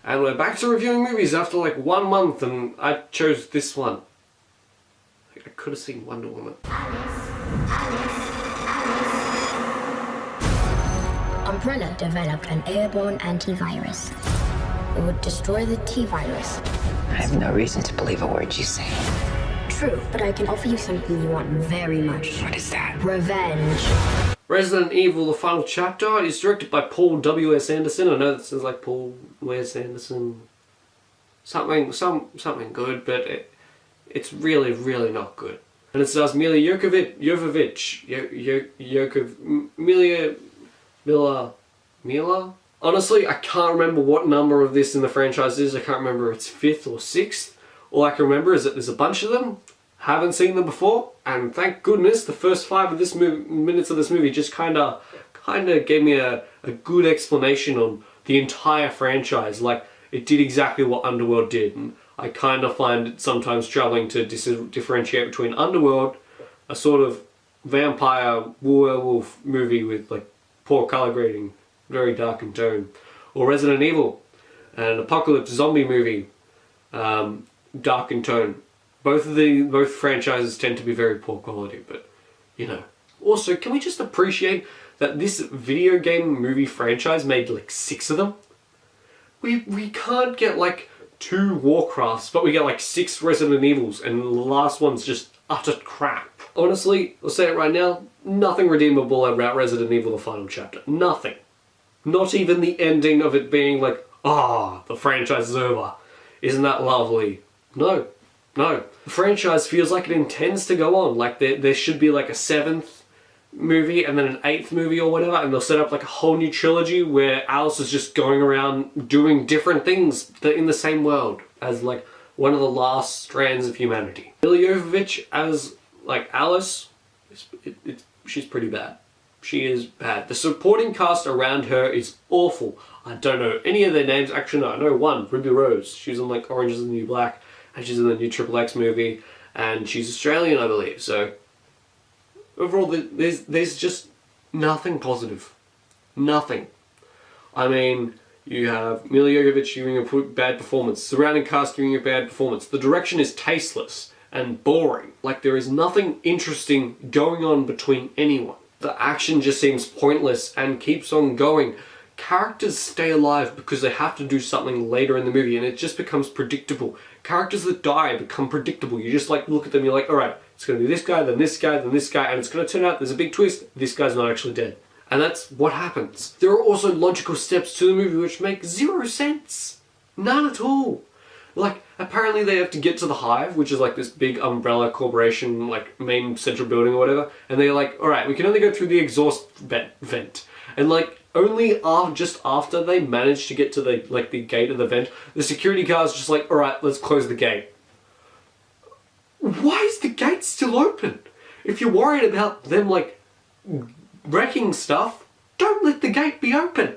And we're back to reviewing movies after like 1 month, and I chose this one. I could have seen Wonder Woman. Umbrella developed an airborne antivirus. It would destroy the T-virus. I have no reason to believe a word you say. True, but I can offer you something you want very much. What is that? Revenge. Resident Evil: The Final Chapter is directed by Paul W.S. Anderson. I know that sounds like Paul W.S. Anderson. Something good, but it's really, really not good. And it stars Mila Mila? Honestly, I can't remember what number of this in the franchise is. I can't remember if it's 5th or 6th. All I can remember is that there's a bunch of them. Haven't seen them before, and thank goodness the first 5 of this minutes of this movie just kinda gave me a good explanation on the entire franchise. Like, it did exactly what Underworld did, and I kinda find it sometimes troubling to differentiate between Underworld, a sort of vampire werewolf movie with like poor color grading, very dark in tone, or Resident Evil, an apocalypse zombie movie, dark in tone. Both franchises tend to be very poor quality, but you know. Also, can we just appreciate that this video game movie franchise made like 6 of them? We can't get like 2 Warcrafts, but we get like 6 Resident Evils, and the last one's just utter crap. Honestly, I'll say it right now, nothing redeemable about Resident Evil: The Final Chapter. Nothing. Not even the ending of it being like, the franchise is over. Isn't that lovely? No. The franchise feels like it intends to go on. Like there should be like a 7th movie and then an 8th movie or whatever, and they'll set up like a whole new trilogy where Alice is just going around doing different things in the same world as like one of the last strands of humanity. Mila Jovovich as like Alice, she's pretty bad. She is bad. The supporting cast around her is awful. I don't know any of their names. Actually, no, I know one, Ruby Rose. She's in like Orange is the New Black, and she's in the new Triple X movie, and she's Australian, I believe. So overall, there's just nothing positive. Nothing. I mean, you have Mila Jovovich giving a bad performance, surrounding cast giving a bad performance. The direction is tasteless and boring. Like, there is nothing interesting going on between anyone. The action just seems pointless and keeps on going. Characters stay alive because they have to do something later in the movie, and it just becomes predictable. Characters that die become predictable. You just like look at them, you're like, alright, it's going to be this guy, then this guy, then this guy, and it's going to turn out there's a big twist, this guy's not actually dead. And that's what happens. There are also logical steps to the movie which make 0 sense. None at all. Like, apparently they have to get to the Hive, which is like this big umbrella corporation, like main central building or whatever, and they're like, alright, we can only go through the exhaust vent. And like, only just after they manage to get to the gate of the vent, the security guard's just like, alright, let's close the gate. Why is the gate still open? If you're worried about them like wrecking stuff, don't let the gate be open.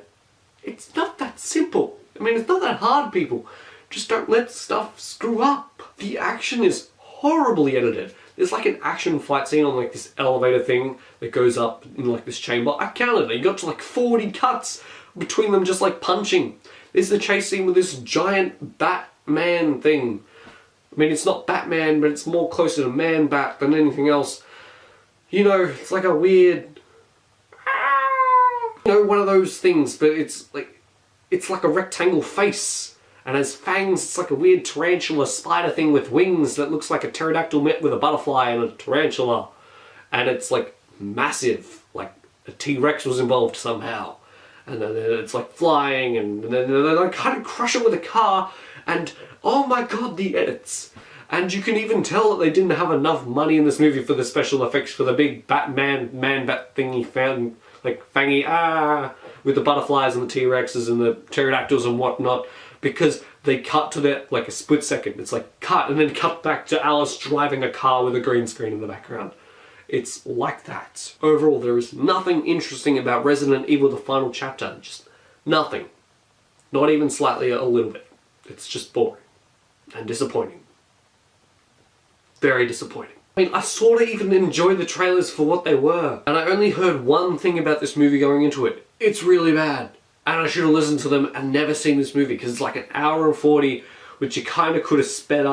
It's not that simple. I mean, it's not that hard, people. Just don't let stuff screw up. The action is horribly edited. There's like an action fight scene on like this elevator thing that goes up in like this chamber. I counted it. You got to like 40 cuts between them just like punching. There's the chase scene with this giant Batman thing. I mean, it's not Batman, but it's more closer to Man-Bat than anything else. You know, it's like a weird... You know, one of those things, but it's like a rectangle face. And has fangs. It's like a weird tarantula spider thing with wings that looks like a pterodactyl met with a butterfly and a tarantula. And it's like massive, like a T-Rex was involved somehow. And then it's like flying, and then they kind of crush it with a car, and oh my god, the edits. And you can even tell that they didn't have enough money in this movie for the special effects for the big Batman, Man-Bat thingy found, like fangy, with the butterflies and the T-Rexes and the pterodactyls and whatnot. Because they cut to that like a split second. It's like cut and then cut back to Alice driving a car with a green screen in the background. It's like that. Overall, there is nothing interesting about Resident Evil: The Final Chapter. Just nothing. Not even slightly a little bit. It's just boring. And disappointing. Very disappointing. I mean, I sort of even enjoyed the trailers for what they were. And I only heard one thing about this movie going into it. It's really bad. and I should have listened to them and never seen this movie, because it's like an hour and 40, which you kind of could have sped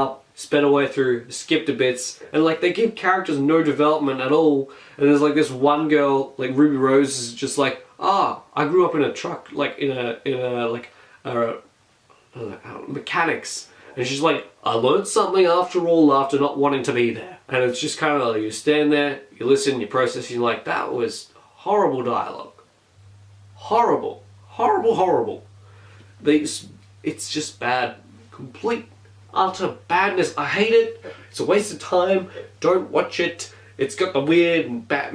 away through, skipped a bits, and like they give characters no development at all. And there's like this one girl, like Ruby Rose, is just like, I grew up in a truck, like in a mechanics, and she's like, I learned something after all, after not wanting to be there. And it's just kind of like, you stand there, you listen, you process, you're like, that was horrible dialogue, horrible. It's just bad, complete, utter badness. I hate it. It's a waste of time. Don't watch it. It's got the weird Bat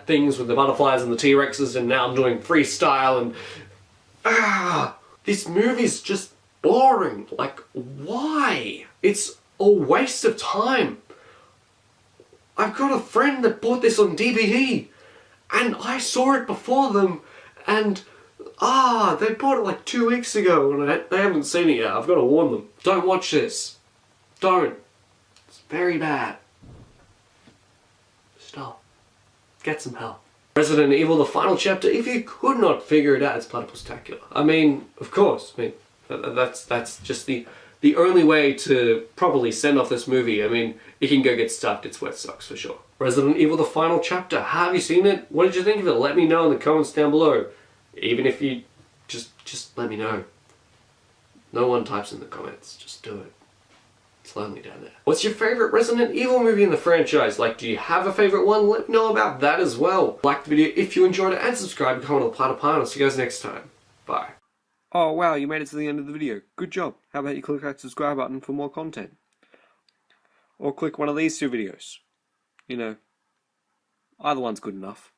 things with the butterflies and the T-Rexes, and now I'm doing freestyle, and this movie's just boring. Like, why? It's a waste of time. I've got a friend that bought this on DVD, and I saw it before them, and they bought it like 2 weeks ago, and they haven't seen it yet. I've got to warn them. Don't watch this. Don't. It's very bad. Stop. Get some help. Resident Evil, the final chapter. If you could not figure it out, it's Platypus-tacular. I mean, of course. I mean, that's just the only way to properly send off this movie. I mean, you can go get stuffed. It's wet socks for sure. Resident Evil, the final chapter. Have you seen it? What did you think of it? Let me know in the comments down below. Even if you just let me know. No one types in the comments. Just do it. It's lonely down there. What's your favorite Resident Evil movie in the franchise? Like, do you have a favorite one? Let me know about that as well. Like the video if you enjoyed it, and subscribe and comment on the Platypus. I'll see you guys next time. Bye. Oh wow, you made it to the end of the video. Good job. How about you click that subscribe button for more content? Or click one of these two videos. You know, either one's good enough.